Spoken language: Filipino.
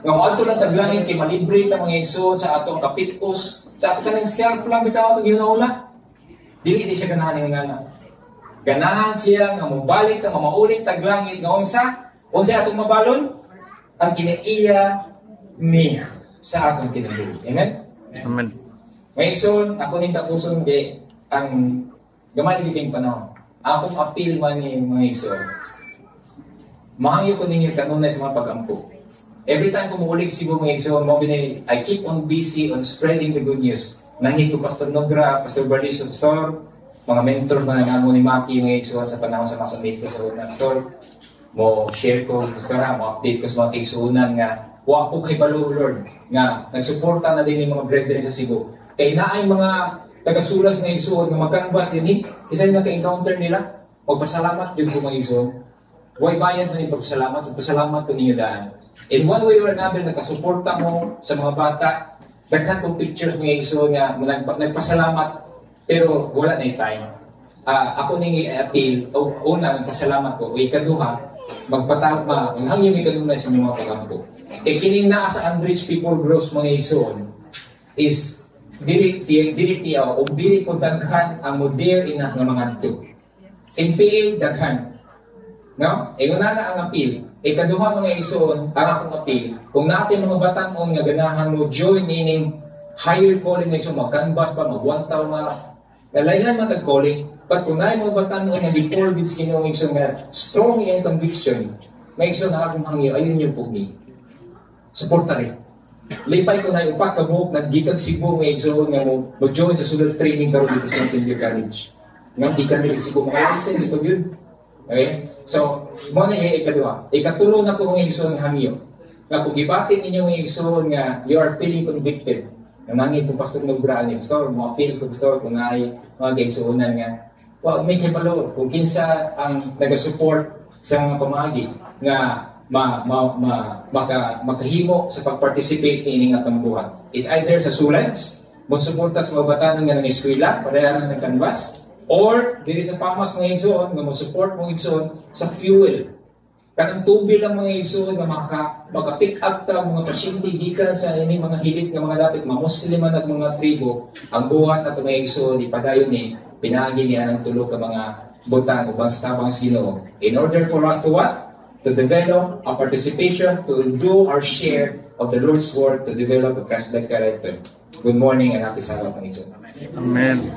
Nga ato lang taglangit kay malibre ta mga igsoon sa atong kapit-os, sa ato kanang self lang bitaw atong ginaula. Dili siya ganahan nga. Ganahan siya nga mobalik ka mamaulit taglangit nga unsa atong mabalon ang kinaiya niya sa atong kinabuhi. Amen. Amen. Mga igsoon, ako ning tapuson kay ang gamay giting panahon. Akong appeal man ni mga igsoon. Mahangyo ko ninyo kanunay sa mga pag-ampo. Every time ko muulig sibo mga igsoon, I keep on busy on spreading the good news. Nangit ko Pastor Nogra, Pastor Barlis of Store, mga mentors man nga mo ni Maki mga igsoon sa panahon sa masamit ko sa unang store. Mo share ko, Pastor mo update ko sa mga igsuunan nga wa ko kay balo Lord nga nagsuporta na din yung mga brethren sa Cebu. Kay naay mga taga-sulas nga igsuon nga magkanbas din kasi naka-encounter nila. Magpasalamat jud ko mga igsuon. Huwag bayad na yung pagpasalamat ko ninyo daan. In one way or another, nakasuporta mo sa mga bata, daghan kong pictures mga igsoon nga nagpasalamat, pero wala na yung time. Ako nang i-appeal, una, nagpasalamat ko, o ikaduha, magpatama, ang hangyo may kanunay sa mga pagampo. Kining naa sa Unreached People Grows mga igsoon, is dili ko daghan ang moder ina nga mga ito. NPA daghan. No? Una na ang appeal. Ikaduha mga igsoon, ang akong appeal. Kung natin mga batanon nga ganahan mo join ining higher calling na igsoon, mag-canvas pa, mag-1,000 laylan matag calling. But kung naay mga batanon nga before this Ginoo igsoon nga strong in conviction, may igsoon na akong hangyo, ayun yung pugni. Suporta rin. Lipay ko na upat ka buhok, nagigag Cebu nga igsoon nga mo join sa Sudals Training karon dito sa Mountain College. Nga ikan rin Cebu, mga license ko yun. Okay? So, mo na yung ikaduha. Ikatulo na ko mga igsoon hangyo. Nga kung gibatin ninyo mga igsoon nga you are feeling convicted. Nga nangin po Pastor Nogra ni Pastor, mo appeal ko Pastor kung ay mga igsoonan nga well, may kibalo kung kinsa ang nagasupport sa mga pamagi nga makahimo sa pag-participate nining atong buhat. It's either sa sulans, mo suporta sa mga batanon nga nang eskwela, para lang ng canvas, or diri sa pamas mga igsoon nga mo support mga igsoon sa fuel. Kanang tubil lang mga igsoon nga maka-pick up ta mga pasyente gikan sa ini mga hilit nga mga dapat mamusliman at mga tribo ang buhat nato mga igsoon ipadayon ni pinaagi niya ng tulo ka mga butang ubang tabang Ginoo. In order for us to what? To develop a participation, to do our share of the Lord's work, to develop a Christ-like character. Good morning and happy Sabbath mga igsoon. Amen.